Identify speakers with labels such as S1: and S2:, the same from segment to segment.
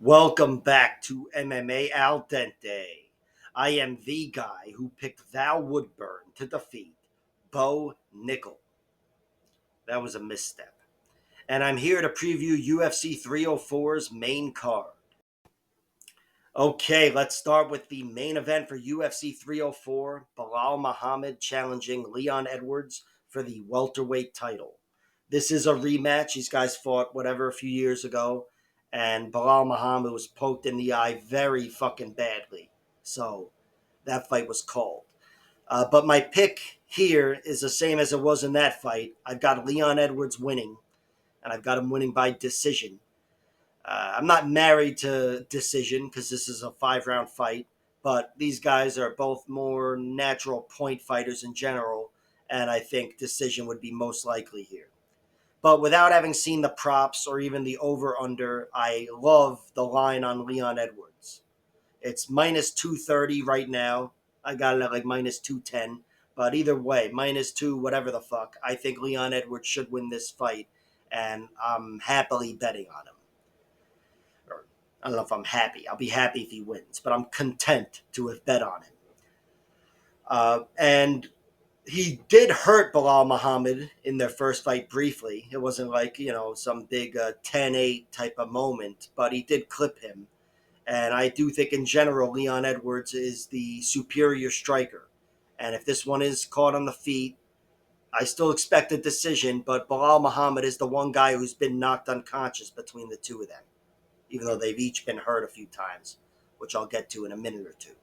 S1: Welcome back to MMA Al Dente. I am the guy who picked Val Woodburn to defeat Bo Nickel. That was a misstep. And I'm here to preview UFC 304's main card. Okay, let's start with the main event for UFC 304. Belal Muhammad challenging Leon Edwards for the welterweight title. This is a rematch. These guys fought a few years ago, and Belal Muhammad was poked in the eye very fucking badly. So that fight was called. But my pick here is the same as it was in that fight. I've got Leon Edwards winning, and I've got him winning by decision. I'm not married to decision because this is a 5-round fight, but these guys are both more natural point fighters in general, and I think decision would be most likely here. But without having seen the props or even the over-under, I love the line on Leon Edwards. It's minus 230 right now. I got it at like minus 210. But either way, minus 2, whatever the fuck, I think Leon Edwards should win this fight, and I'm happily betting on him. Or I don't know if I'm happy. I'll be happy if he wins, but I'm content to have bet on him. And he did hurt Belal Muhammad in their first fight briefly. It wasn't like, some big 10-8 type of moment, but he did clip him. And I do think in general, Leon Edwards is the superior striker. And if this one is caught on the feet, I still expect a decision, but Belal Muhammad is the one guy who's been knocked unconscious between the two of them, even though they've each been hurt a few times, which I'll get to in a minute or two.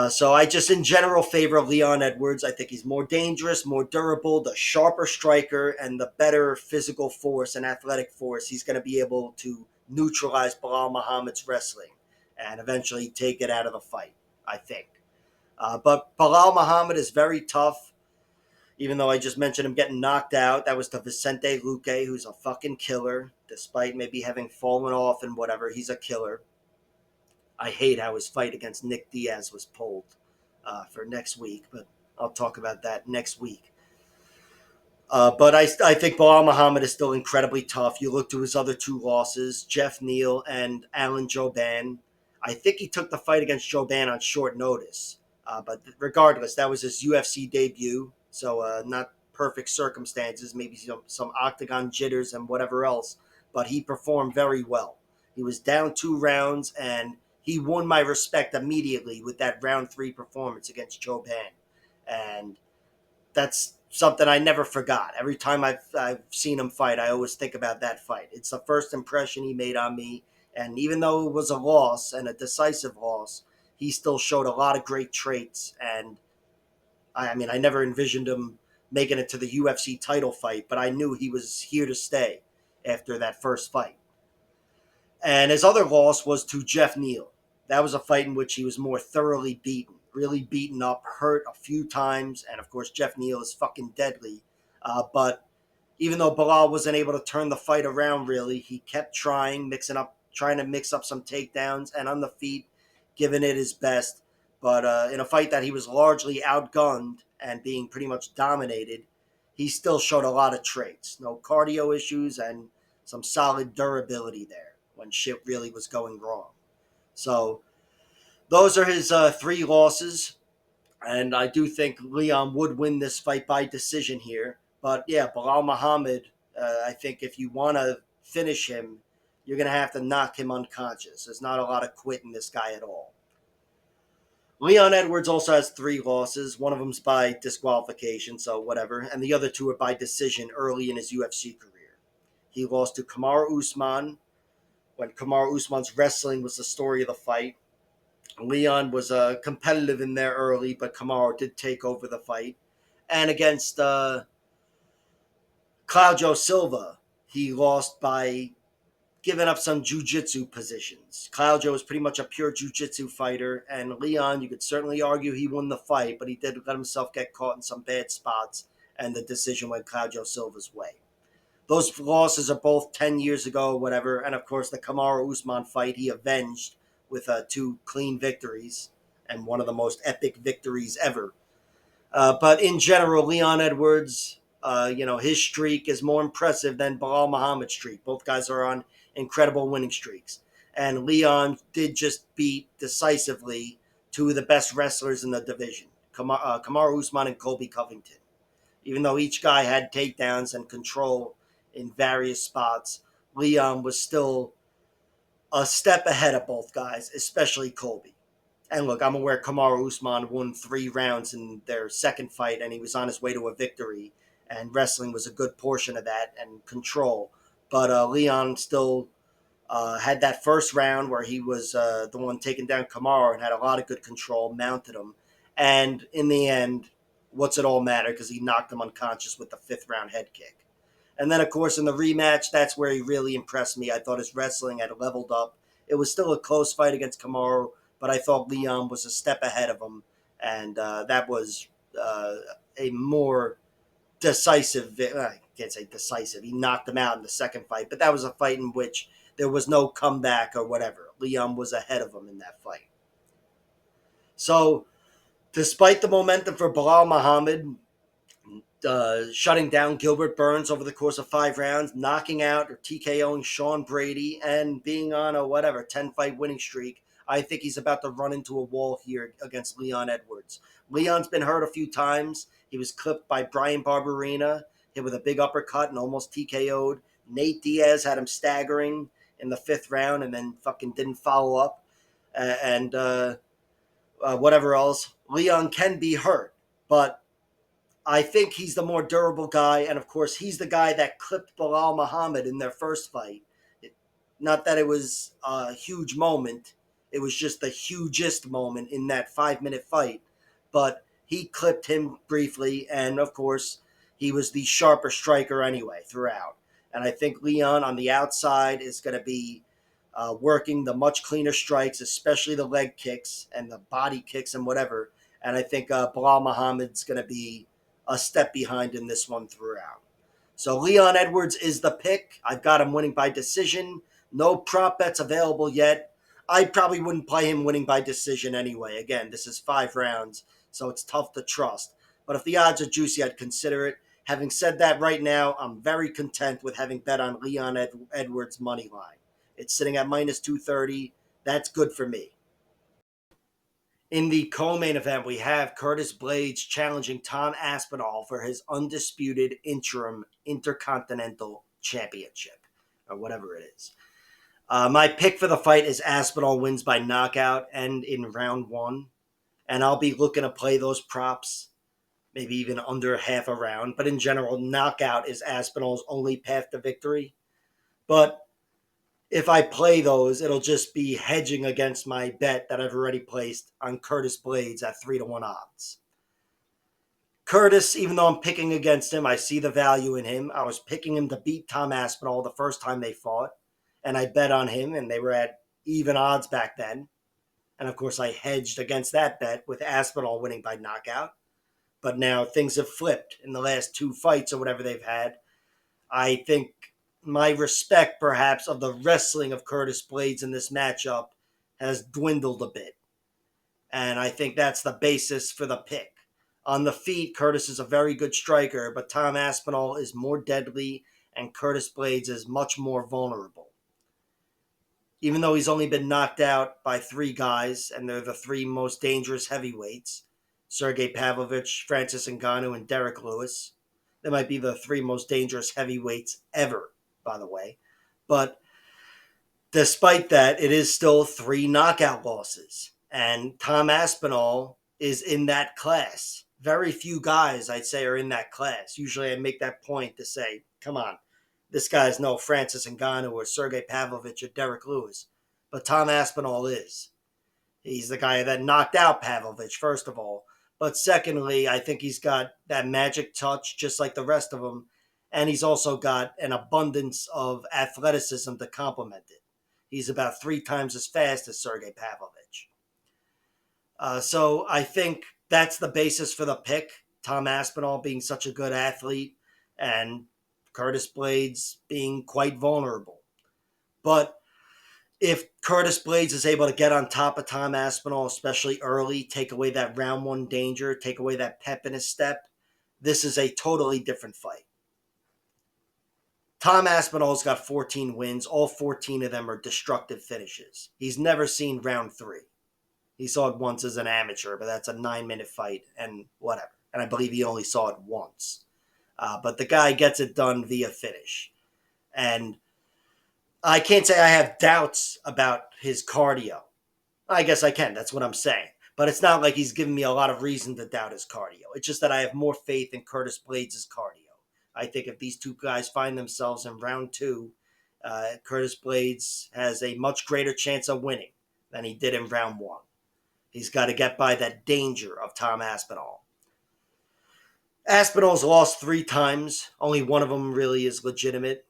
S1: So I just, in general, favor Leon Edwards. I think he's more dangerous, more durable, the sharper striker, and the better physical force and athletic force. He's going to be able to neutralize Belal Muhammad's wrestling and eventually take it out of the fight, I think. But Belal Muhammad is very tough, even though I just mentioned him getting knocked out. That was to Vicente Luque, who's a fucking killer, despite maybe having fallen off and whatever. He's a killer. I hate how his fight against Nick Diaz was pulled for next week, but I'll talk about that next week. But I think Belal Muhammad is still incredibly tough. You look to his other two losses, Jeff Neal and Alan Jouban. I think he took the fight against Jouban on short notice. But regardless, that was his UFC debut, so not perfect circumstances, maybe some octagon jitters and whatever else, but he performed very well. He was down 2 rounds, and he won my respect immediately with that round 3 performance against Jouban. And that's something I never forgot. Every time I've seen him fight, I always think about that fight. It's the first impression he made on me. And even though it was a loss and a decisive loss, he still showed a lot of great traits. And I never envisioned him making it to the UFC title fight, but I knew he was here to stay after that first fight. And his other loss was to Jeff Neal. That was a fight in which he was more thoroughly beaten, really beaten up, hurt a few times. And of course, Jeff Neal is fucking deadly. But even though Belal wasn't able to turn the fight around, really, he kept trying to mix up some takedowns and on the feet, giving it his best. But in a fight that he was largely outgunned and being pretty much dominated, he still showed a lot of traits. No cardio issues and some solid durability there when shit really was going wrong. So those are his 3 losses, and I do think Leon would win this fight by decision here. But yeah, Belal Muhammad, I think if you want to finish him, you're going to have to knock him unconscious. There's not a lot of quitting this guy at all. Leon Edwards also has 3 losses. One of them's by disqualification, so whatever, and the other 2 are by decision early in his UFC career. He lost to Kamaru Usman when Kamaru Usman's wrestling was the story of the fight. Leon was competitive in there early, but Kamaru did take over the fight. And against Claudio Silva, he lost by giving up some jiu-jitsu positions. Claudio was pretty much a pure jiu-jitsu fighter, and Leon, you could certainly argue he won the fight, but he did let himself get caught in some bad spots, and the decision went Claudio Silva's way. Those losses are both 10 years ago or whatever, and of course the Kamaru Usman fight he avenged with 2 clean victories, and one of the most epic victories ever. But in general, Leon Edwards, his streak is more impressive than Belal Muhammad's streak. Both guys are on incredible winning streaks. And Leon did just beat decisively two of the best wrestlers in the division, Kamaru Usman and Colby Covington. Even though each guy had takedowns and control in various spots, Leon was still a step ahead of both guys, especially Colby. And look, I'm aware Kamaru Usman won 3 rounds in their second fight, and he was on his way to a victory. And wrestling was a good portion of that and control. But Leon still had that first round where he was the one taking down Kamaru and had a lot of good control, mounted him. And in the end, what's it all matter? Because he knocked him unconscious with the 5th round head kick. And then, of course, in the rematch, that's where he really impressed me. I thought his wrestling had leveled up. It was still a close fight against Kamaru, but I thought Leon was a step ahead of him. And that was a more decisive. I can't say decisive. He knocked him out in the second fight, but that was a fight in which there was no comeback or whatever. Leon was ahead of him in that fight. So, despite the momentum for Belal Muhammad, shutting down Gilbert Burns over the course of 5 rounds, knocking out or TKOing Sean Brady, and being on a 10-fight winning streak, I think he's about to run into a wall here against Leon Edwards. Leon's been hurt a few times. He was clipped by Brian Barberina, hit with a big uppercut and almost TKO'd. Nate Diaz had him staggering in the 5th round and then fucking didn't follow up. And whatever else. Leon can be hurt, but I think he's the more durable guy, and of course, he's the guy that clipped Belal Muhammad in their first fight. Not that it was a huge moment, it was just the hugest moment in that 5-minute fight. But he clipped him briefly, and of course, he was the sharper striker anyway throughout. And I think Leon on the outside is going to be working the much cleaner strikes, especially the leg kicks and the body kicks and whatever. And I think Belal Muhammad's going to be a step behind in this one throughout. So Leon Edwards is the pick. I've got him winning by decision. No prop bets available yet. I probably wouldn't play him winning by decision anyway. Again, this is 5 rounds, so it's tough to trust. But if the odds are juicy, I'd consider it. Having said that, right now, I'm very content with having bet on Leon Edwards' money line. It's sitting at minus 230. That's good for me. In the co-main event, we have Curtis Blaydes challenging Tom Aspinall for his undisputed interim Intercontinental Championship, or whatever it is. My pick for the fight is Aspinall wins by knockout and in round 1. And I'll be looking to play those props, maybe even under half a round. But in general, knockout is Aspinall's only path to victory. But if I play those, it'll just be hedging against my bet that I've already placed on Curtis Blaydes at 3-1 odds. Curtis, even though I'm picking against him, I see the value in him. I was picking him to beat Tom Aspinall the first time they fought, and I bet on him, and they were at even odds back then. And of course, I hedged against that bet with Aspinall winning by knockout. But now things have flipped in the last 2 fights or whatever they've had. I think my respect, perhaps, of the wrestling of Curtis Blaydes in this matchup has dwindled a bit. And I think that's the basis for the pick. On the feet, Curtis is a very good striker, but Tom Aspinall is more deadly and Curtis Blaydes is much more vulnerable. Even though he's only been knocked out by 3 guys, and they're the 3 most dangerous heavyweights, Sergey Pavlovich, Francis Ngannou, and Derek Lewis. They might be the 3 most dangerous heavyweights ever, by the way. But despite that, it is still 3 knockout losses. And Tom Aspinall is in that class. Very few guys, I'd say, are in that class. Usually I make that point to say, come on, this guy's no Francis Ngannou or Sergey Pavlovich or Derek Lewis. But Tom Aspinall is. He's the guy that knocked out Pavlovich, first of all. But secondly, I think he's got that magic touch, just like the rest of them. And he's also got an abundance of athleticism to complement it. He's about 3 times as fast as Sergey Pavlovich. So I think that's the basis for the pick. Tom Aspinall being such a good athlete and Curtis Blaydes being quite vulnerable. But if Curtis Blaydes is able to get on top of Tom Aspinall, especially early, take away that round 1 danger, take away that pep in his step, this is a totally different fight. Tom Aspinall's got 14 wins. All 14 of them are destructive finishes. He's never seen round 3. He saw it once as an amateur, but that's a 9-minute fight and whatever. And I believe he only saw it once. But the guy gets it done via finish. And I can't say I have doubts about his cardio. I guess I can. That's what I'm saying. But it's not like he's giving me a lot of reason to doubt his cardio. It's just that I have more faith in Curtis Blaydes' cardio. I think if these two guys find themselves in round 2, Curtis Blaydes has a much greater chance of winning than he did in round 1. He's got to get by that danger of Tom Aspinall. Aspinall's lost 3 times. Only one of them really is legitimate.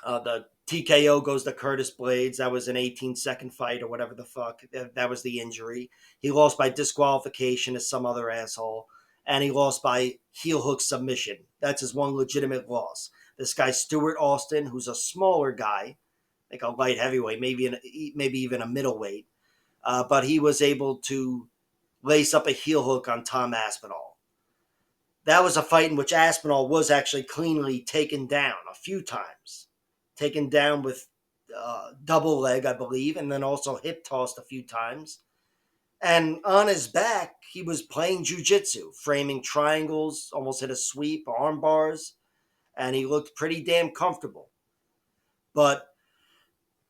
S1: The TKO goes to Curtis Blaydes. That was an 18-second fight or whatever the fuck. That was the injury. He lost by disqualification to some other asshole. And he lost by heel hook submission. That's his one legitimate loss. This guy, Stuart Austin, who's a smaller guy, like a light heavyweight, maybe even a middleweight. But he was able to lace up a heel hook on Tom Aspinall. That was a fight in which Aspinall was actually cleanly taken down a few times. Taken down with double leg, I believe, and then also hip tossed a few times. And on his back, he was playing jiu-jitsu, framing triangles, almost hit a sweep, arm bars, and he looked pretty damn comfortable. But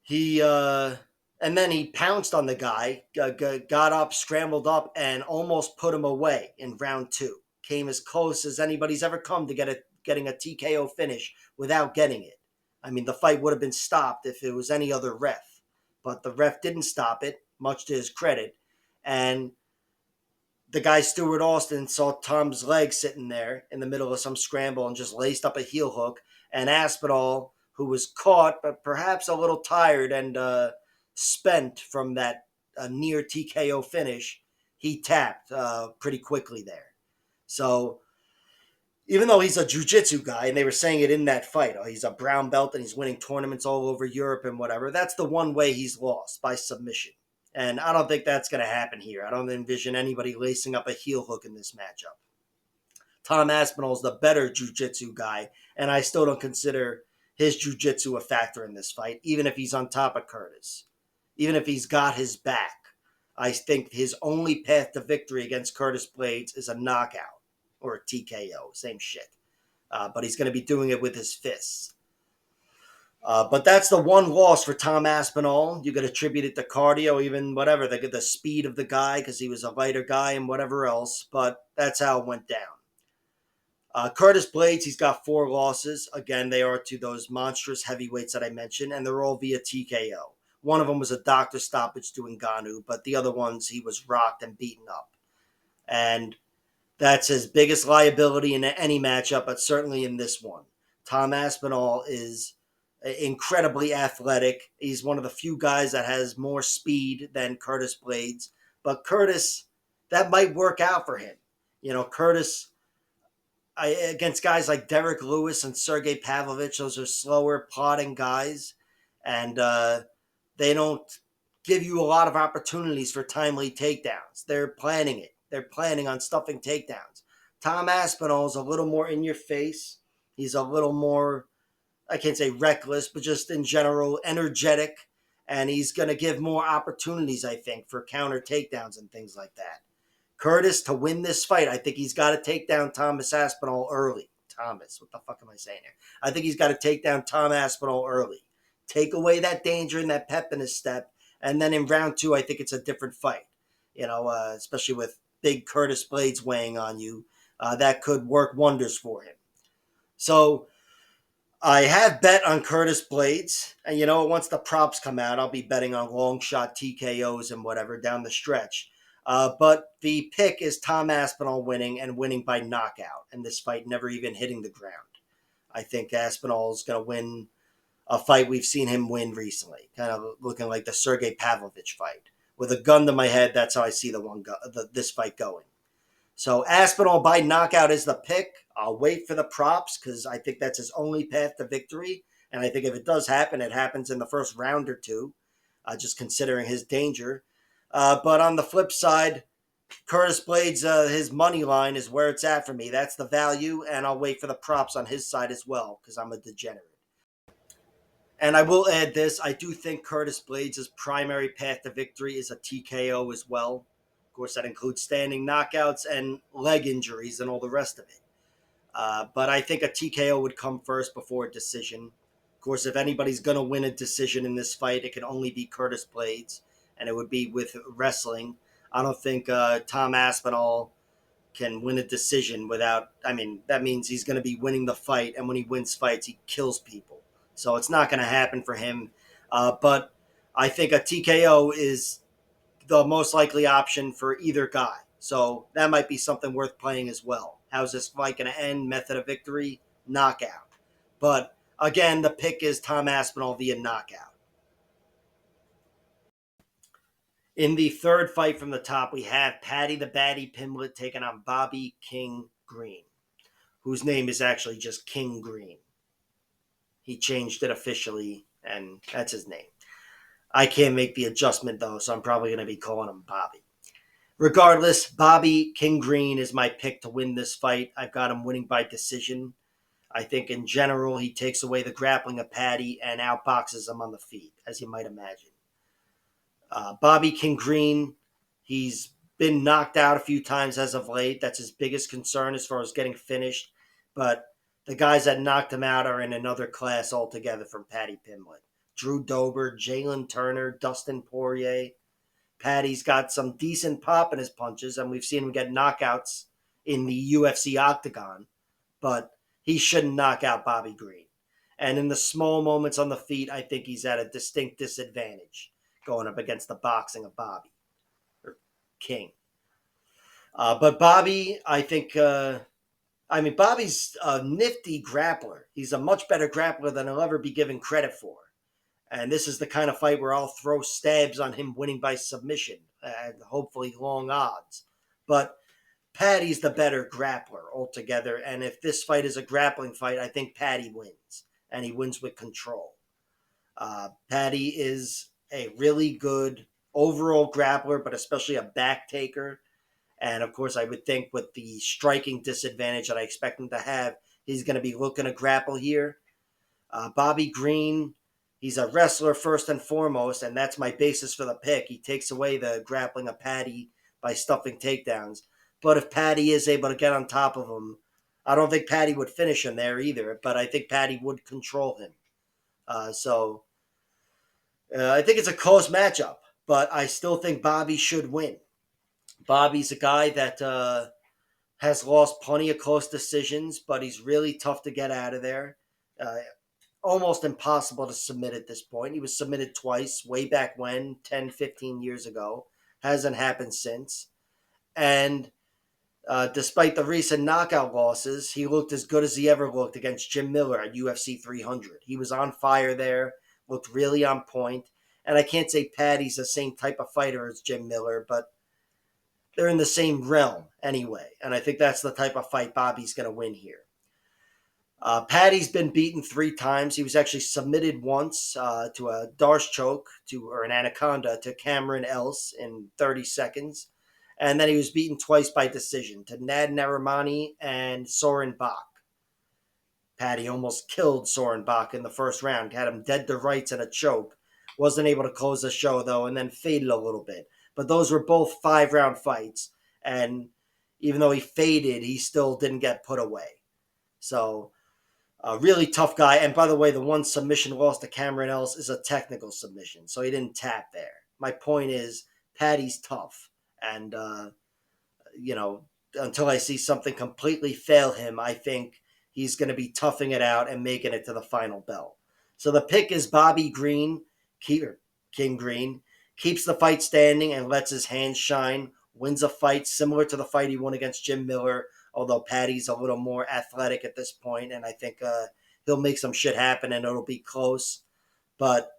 S1: he, and then he pounced on the guy, got up, scrambled up, and almost put him away in round 2. Came as close as anybody's ever come to getting a TKO finish without getting it. I mean, the fight would have been stopped if it was any other ref. But the ref didn't stop it, much to his credit. And the guy, Stuart Austin, saw Tom's leg sitting there in the middle of some scramble and just laced up a heel hook. And Aspinall, who was caught, but perhaps a little tired and spent from that near TKO finish, he tapped pretty quickly there. So even though he's a jiu-jitsu guy, and they were saying it in that fight, he's a brown belt and he's winning tournaments all over Europe and whatever, that's the one way he's lost, by submission. And I don't think that's going to happen here. I don't envision anybody lacing up a heel hook in this matchup. Tom Aspinall's the better jiu-jitsu guy, and I still don't consider his jiu-jitsu a factor in this fight, even if he's on top of Curtis. Even if he's got his back, I think his only path to victory against Curtis Blaydes is a knockout or a TKO, same shit. But he's going to be doing it with his fists. But that's the one loss for Tom Aspinall. You could attribute it to cardio, even whatever, the speed of the guy, because he was a lighter guy and whatever else. But that's how it went down. Curtis Blaydes, he's got 4 losses. Again, they are to those monstrous heavyweights that I mentioned, and they're all via TKO. One of them was a doctor stoppage to Ngannou, but the other ones he was rocked and beaten up. And that's his biggest liability in any matchup, but certainly in this one. Tom Aspinall is incredibly athletic. He's one of the few guys that has more speed than Curtis Blaydes. But Curtis, that might work out for him. You know, Curtis, against guys like Derek Lewis and Sergey Pavlovich, those are slower, plodding guys. And they don't give you a lot of opportunities for timely takedowns. They're planning it. They're planning on stuffing takedowns. Tom Aspinall is a little more in your face. He's a little more, I can't say reckless, but just in general energetic. And he's going to give more opportunities, I think, for counter takedowns and things like that. Curtis, to win this fight, I think he's got to take down Thomas Aspinall early. Thomas, what the fuck am I saying here? I think he's got to take down Tom Aspinall early. Take away that danger and that pep in his step. And then in round 2, I think it's a different fight. You know, especially with big Curtis Blaydes weighing on you. That could work wonders for him. So I have bet on Curtis Blaydes. And you know, once the props come out, I'll be betting on long shot TKOs and whatever down the stretch. But the pick is Tom Aspinall winning and winning by knockout. And this fight never even hitting the ground. I think Aspinall is going to win a fight we've seen him win recently. Kind of looking like the Sergey Pavlovich fight. With a gun to my head, that's how I see this fight going. So Aspinall by knockout is the pick. I'll wait for the props because I think that's his only path to victory. And I think if it does happen, it happens in the first round or two, just considering his danger. But on the flip side, Curtis Blaydes, his money line is where it's at for me. That's the value, and I'll wait for the props on his side as well because I'm a degenerate. And I will add this: I do think Curtis Blaydes' primary path to victory is a TKO as well. Of course, that includes standing knockouts and leg injuries and all the rest of it. But I think a TKO would come first before a decision. Of course, if anybody's going to win a decision in this fight, it can only be Curtis Blaydes, and it would be with wrestling. I don't think Tom Aspinall can win a decision without. I mean, that means he's going to be winning the fight, and when he wins fights, he kills people. So it's not going to happen for him. But I think a TKO is the most likely option for either guy. So that might be something worth playing as well. How's this fight going to end? Method of victory? Knockout. But again, the pick is Tom Aspinall via knockout. In the third fight from the top, we have Paddy the Baddy Pimblett taking on Bobby King Green, whose name is actually just King Green. He changed it officially, and that's his name. I can't make the adjustment, though, so I'm probably going to be calling him Bobby. Regardless, Bobby King Green is my pick to win this fight. I've got him winning by decision. I think in general, he takes away the grappling of Paddy and outboxes him on the feet, as you might imagine. Bobby King Green, he's been knocked out a few times as of late. That's his biggest concern as far as getting finished. But the guys that knocked him out are in another class altogether from Paddy Pimblett. Drew Dober, Jalen Turner, Dustin Poirier. Paddy's got some decent pop in his punches, and we've seen him get knockouts in the UFC octagon, but he shouldn't knock out Bobby Green. And in the small moments on the feet, I think he's at a distinct disadvantage going up against the boxing of Bobby, or King. But Bobby, Bobby's a nifty grappler. He's a much better grappler than he'll ever be given credit for. And this is the kind of fight where I'll throw stabs on him winning by submission and hopefully long odds. But Paddy's the better grappler altogether. And if this fight is a grappling fight, I think Paddy wins. And he wins with control. Paddy is a really good overall grappler, but especially a back taker. And of course, I would think with the striking disadvantage that I expect him to have, he's going to be looking to grapple here. Bobby Green, he's a wrestler first and foremost, and that's my basis for the pick. He takes away the grappling of Paddy by stuffing takedowns. But if Paddy is able to get on top of him, I don't think Paddy would finish him there either, but I think Paddy would control him. I think it's a close matchup, but I still think Bobby should win. Bobby's a guy that has lost plenty of close decisions, but he's really tough to get out of there. Almost impossible to submit at this point. He was submitted twice, way back when, 10, 15 years ago. Hasn't happened since. And despite the recent knockout losses, he looked as good as he ever looked against Jim Miller at UFC 300. He was on fire there, looked really on point. And I can't say Paddy's the same type of fighter as Jim Miller, but they're in the same realm anyway. And I think that's the type of fight Bobby's going to win here. Paddy's been beaten 3 times. He was actually submitted once to a Darce choke or an anaconda to Cameron Else in 30 seconds. And then he was beaten twice by decision to Nad Narimani and Soren Bach. Paddy almost killed Soren Bach in the first round, had him dead to rights in a choke. Wasn't able to close the show, though, and then faded a little bit. But those were both 5-round fights. And even though he faded, he still didn't get put away. So a really tough guy. And by the way, the one submission loss to Cameron Else is a technical submission, so he didn't tap there. My point is, Paddy's tough. And, until I see something completely fail him, I think he's going to be toughing it out and making it to the final bell. So the pick is Bobby Green, King Green, keeps the fight standing and lets his hands shine, wins a fight similar to the fight he won against Jim Miller, although Paddy's a little more athletic at this point, and I think he'll make some shit happen and it'll be close. But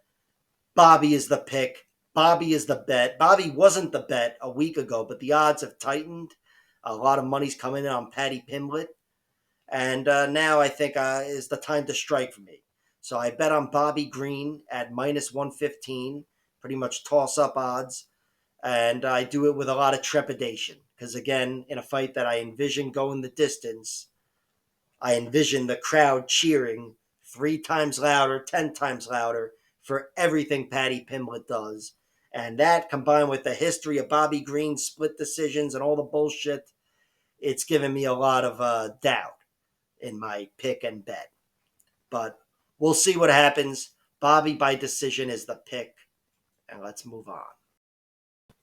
S1: Bobby is the pick. Bobby is the bet. Bobby wasn't the bet a week ago, but the odds have tightened. A lot of money's coming in on Paddy Pimblett. And now I think is the time to strike for me. So I bet on Bobby Green at minus 115, pretty much toss-up odds. And I do it with a lot of trepidation because, again, in a fight that I envision going the distance, I envision the crowd cheering 3 times louder, 10 times louder for everything Paddy Pimblett does. And that combined with the history of Bobby Green's split decisions and all the bullshit, it's given me a lot of doubt in my pick and bet. But we'll see what happens. Bobby by decision is the pick. And let's move on.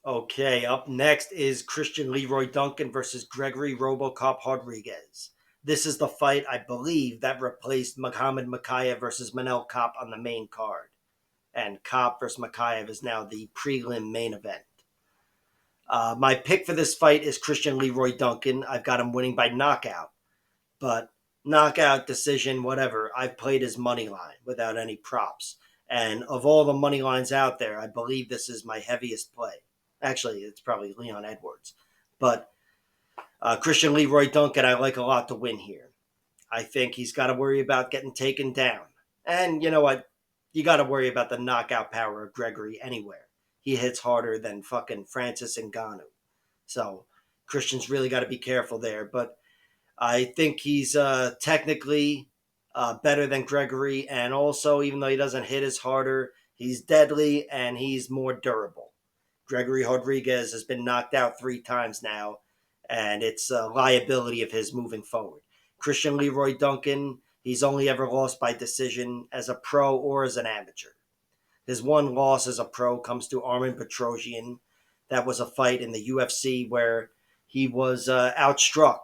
S1: Okay, up next is Christian Leroy Duncan versus Gregory Robocop Rodrigues. This is the fight, I believe, that replaced Muhammad Mokaev versus Manel Kape on the main card. And Kape versus Mokaev is now the prelim main event. My pick for this fight is Christian Leroy Duncan. I've got him winning by knockout. But knockout, decision, whatever, I've played his money line without any props. And of all the money lines out there, I believe this is my heaviest play. Actually, it's probably Leon Edwards. But Christian Leroy Duncan, I like a lot to win here. I think he's got to worry about getting taken down. And you know what? You got to worry about the knockout power of Gregory anywhere. He hits harder than fucking Francis Ngannou. So Christian's really got to be careful there. But I think he's technically better than Gregory. And also, even though he doesn't hit as harder, he's deadly and he's more durable. Gregory Rodrigues has been knocked out 3 times now, and it's a liability of his moving forward. Christian Leroy Duncan, he's only ever lost by decision as a pro or as an amateur. His one loss as a pro comes to Armen Petrosyan. That was a fight in the UFC where he was outstruck.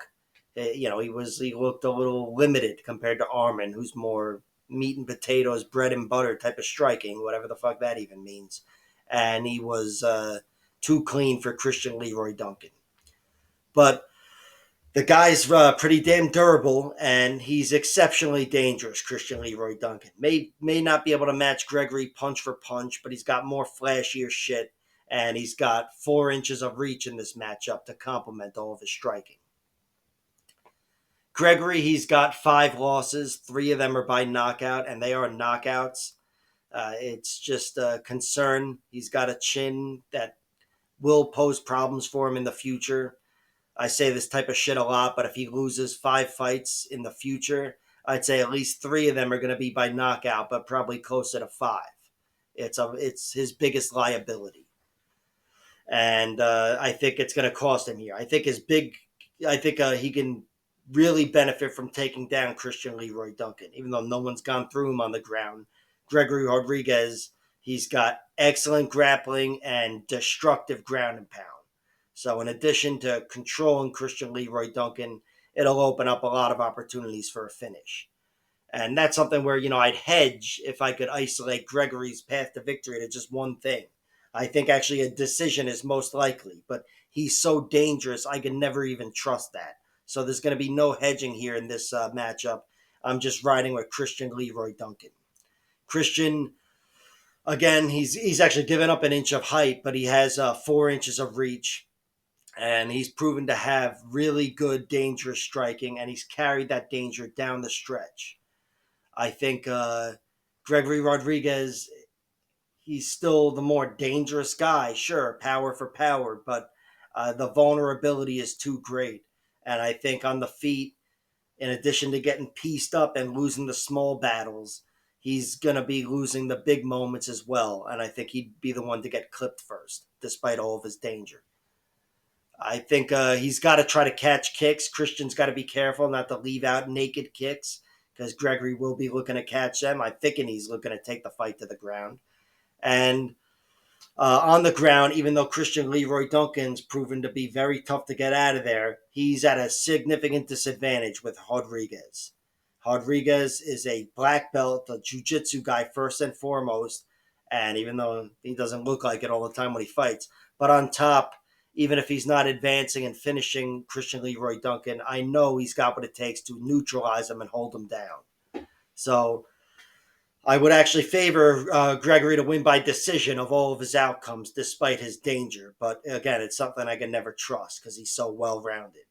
S1: He looked a little limited compared to Armen, who's more meat and potatoes, bread and butter type of striking, whatever the fuck that even means. And he was too clean for Christian Leroy Duncan. But the guy's pretty damn durable, and he's exceptionally dangerous, Christian Leroy Duncan. May not be able to match Gregory punch for punch, but he's got more flashier shit, and he's got 4 inches of reach in this matchup to complement all of his striking. Gregory, he's got 5 losses. 3 of them are by knockout, and they are knockouts. It's just a concern. He's got a chin that will pose problems for him in the future. I say this type of shit a lot, but if he loses 5 fights in the future, I'd say at least 3 of them are going to be by knockout, but probably closer to 5. It's his biggest liability. And I think it's going to cost him here. I think he can really benefit from taking down Christian Leroy Duncan, even though no one's gone through him on the ground. Gregory Rodrigues, he's got excellent grappling and destructive ground and pound. So in addition to controlling Christian Leroy Duncan, it'll open up a lot of opportunities for a finish. And that's something where, I'd hedge if I could isolate Gregory's path to victory to just one thing. I think actually a decision is most likely, but he's so dangerous, I can never even trust that. So there's going to be no hedging here in this matchup. I'm just riding with Christian Leroy Duncan. Christian, again, he's actually given up an inch of height, but he has 4 inches of reach. And he's proven to have really good, dangerous striking, and he's carried that danger down the stretch. I think Gregory Rodrigues, he's still the more dangerous guy. Sure, power for power, but the vulnerability is too great. And I think on the feet, in addition to getting pieced up and losing the small battles, he's going to be losing the big moments as well. And I think he'd be the one to get clipped first, despite all of his danger. I think he's got to try to catch kicks. Christian's got to be careful not to leave out naked kicks because Gregory will be looking to catch them. I'm thinking he's looking to take the fight to the ground. And on the ground, even though Christian Leroy Duncan's proven to be very tough to get out of there, he's at a significant disadvantage with Rodrigues. Rodrigues is a black belt, a jiu-jitsu guy first and foremost, and even though he doesn't look like it all the time when he fights, but on top, even if he's not advancing and finishing Christian Leroy Duncan, I know he's got what it takes to neutralize him and hold him down. So I would actually favor Gregory to win by decision of all of his outcomes, despite his danger. But again, it's something I can never trust because he's so well-rounded.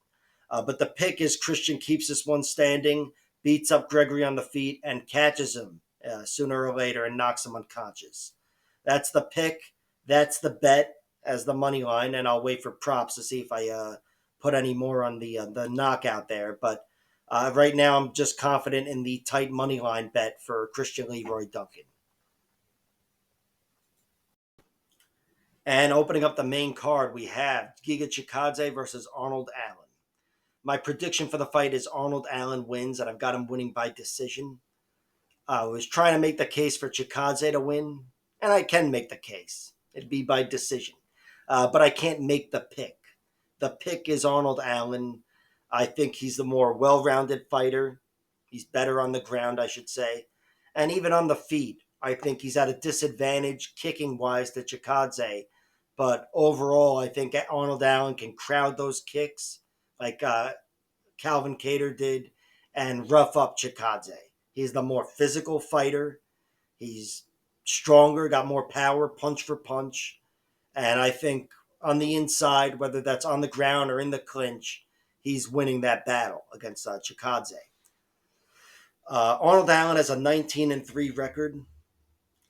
S1: But the pick is Christian keeps this one standing, beats up Gregory on the feet, and catches him sooner or later and knocks him unconscious. That's the pick. That's the bet as the money line, and I'll wait for props to see if I put any more on the knockout there. But Right now, I'm just confident in the tight money line bet for Christian Leroy Duncan. And opening up the main card, we have Giga Chikadze versus Arnold Allen. My prediction for the fight is Arnold Allen wins, and I've got him winning by decision. I was trying to make the case for Chikadze to win, and I can make the case. It'd be by decision. But I can't make the pick. The pick is Arnold Allen. I think he's the more well rounded fighter. He's better on the ground, I should say. And even on the feet, I think he's at a disadvantage kicking wise to Chikadze. But overall, I think Arnold Allen can crowd those kicks like Calvin Cater did and rough up Chikadze. He's the more physical fighter. He's stronger, got more power, punch for punch. And I think on the inside, whether that's on the ground or in the clinch, he's winning that battle against Chikadze. Arnold Allen has a 19-3 record.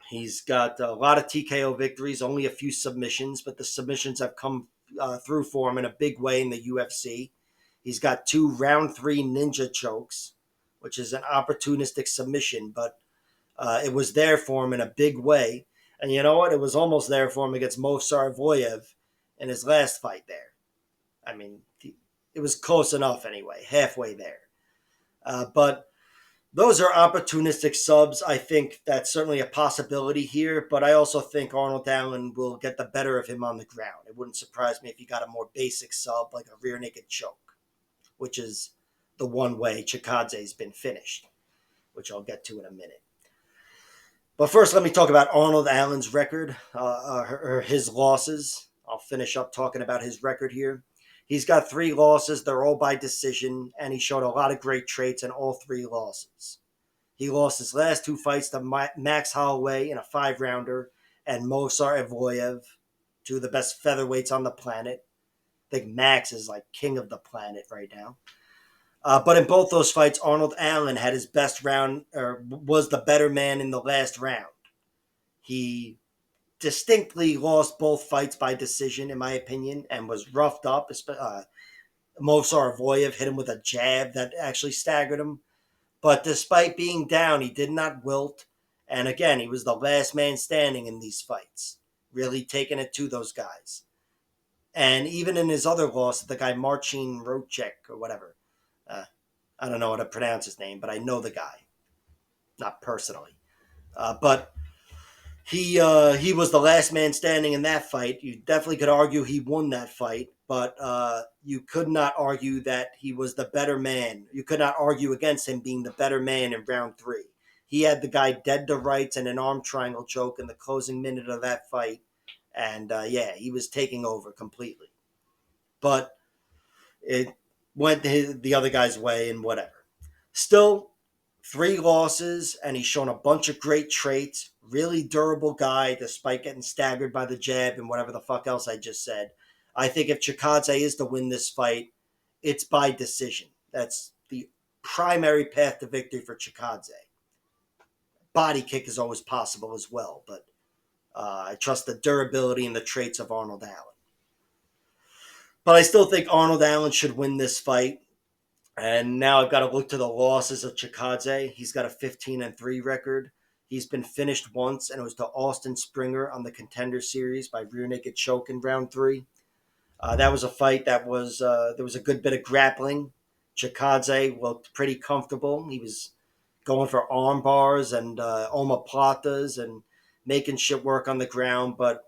S1: He's got a lot of TKO victories, only a few submissions, but the submissions have come through for him in a big way in the UFC. He's got 2 round 3 ninja chokes, which is an opportunistic submission, but it was there for him in a big way. And you know what? It was almost there for him against Movsar Evloev in his last fight there. I mean, it was close enough anyway, halfway there. But those are opportunistic subs. I think that's certainly a possibility here, but I also think Arnold Allen will get the better of him on the ground. It wouldn't surprise me if he got a more basic sub like a rear naked choke, which is the one way Chikadze's been finished, which I'll get to in a minute. But first, let me talk about Arnold Allen's record, or his losses. I'll finish up talking about his record here. He's got 3 losses. They're all by decision, and he showed a lot of great traits in all 3 losses. He lost his last 2 fights to Max Holloway in a 5-rounder and Movsar Evloev, 2 of the best featherweights on the planet. I think Max is like king of the planet right now. But in both those fights, Arnold Allen had his best round, or was the better man in the last round. He distinctly lost both fights by decision, in my opinion, and was roughed up. Movsar Evloev hit him with a jab that actually staggered him. But despite being down, he did not wilt. And again, he was the last man standing in these fights, really taking it to those guys. And even in his other loss, the guy Marcin Rocek or whatever, I don't know how to pronounce his name, but I know the guy, not personally. But he was the last man standing in that fight. You definitely could argue he won that fight, but you could not argue that he was the better man. You could not argue against him being the better man in round 3. He had the guy dead to rights and an arm triangle choke in the closing minute of that fight. And he was taking over completely. But it went the other guy's way and whatever. Still, 3 losses, and he's shown a bunch of great traits. Really durable guy, despite getting staggered by the jab and whatever the fuck else I just said. I think if Chikadze is to win this fight, it's by decision. That's the primary path to victory for Chikadze. Body kick is always possible as well, but I trust the durability and the traits of Arnold Allen. But I still think Arnold Allen should win this fight. And now I've got to look to the losses of Chikadze. He's got a 15-3 record. He's been finished once, and it was to Austin Springer on the Contender Series by rear naked choke in round 3. That was a fight that was there was a good bit of grappling. Chikadze looked pretty comfortable. He was going for arm bars and omoplatas and making shit work on the ground, but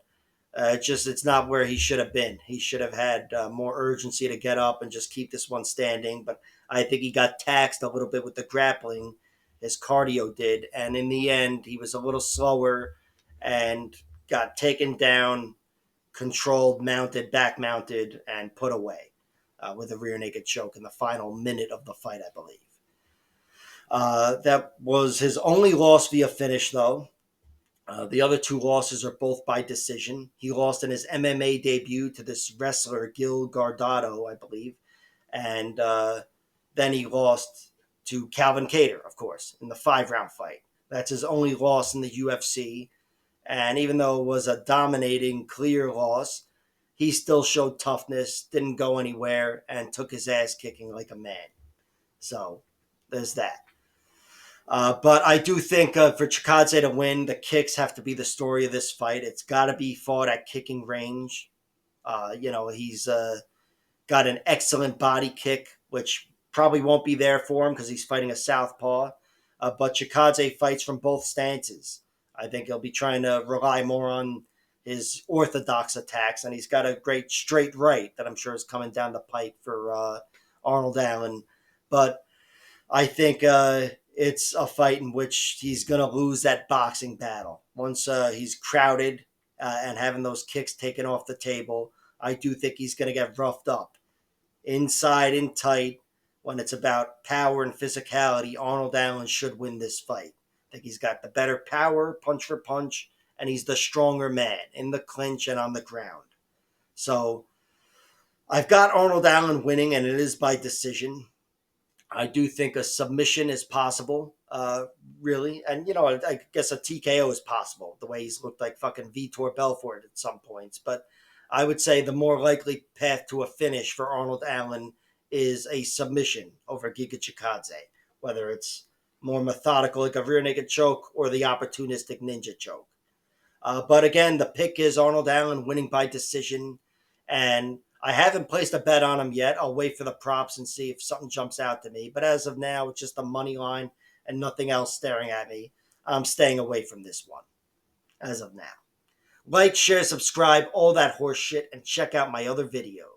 S1: it's not where he should have been. He should have had more urgency to get up and just keep this one standing. But I think he got taxed a little bit with the grappling. His cardio did. And in the end, he was a little slower and got taken down, controlled, mounted, back mounted, and put away with a rear naked choke in the final minute of the fight, I believe. That was his only loss via finish, though. The other 2 losses are both by decision. He lost in his MMA debut to this wrestler, Gil Gardado, I believe. And then he lost to Calvin Cater, of course, in the 5-round fight. That's his only loss in the UFC. And even though it was a dominating, clear loss, he still showed toughness, didn't go anywhere, and took his ass kicking like a man. So there's that. But I do think for Chikadze to win, the kicks have to be the story of this fight. It's got to be fought at kicking range. He's got an excellent body kick, which probably won't be there for him because he's fighting a southpaw. But Chikadze fights from both stances. I think he'll be trying to rely more on his orthodox attacks, and he's got a great straight right that I'm sure is coming down the pike for Arnold Allen. But I think it's a fight in which he's going to lose that boxing battle. Once he's crowded and having those kicks taken off the table, I do think he's going to get roughed up. Inside and tight, when it's about power and physicality, Arnold Allen should win this fight. I think he's got the better power, punch for punch, and he's the stronger man in the clinch and on the ground. So I've got Arnold Allen winning, and it is by decision. I do think a submission is possible, really. And, I guess a TKO is possible, the way he's looked like fucking Vitor Belfort at some points. But I would say the more likely path to a finish for Arnold Allen is a submission over Giga Chikadze, whether it's more methodical, like a rear naked choke, or the opportunistic ninja choke. But again, the pick is Arnold Allen winning by decision. And I haven't placed a bet on him yet. I'll wait for the props and see if something jumps out to me. But as of now, it's just a money line and nothing else staring at me. I'm staying away from this one as of now. Like, share, subscribe, all that horse shit, and check out my other videos.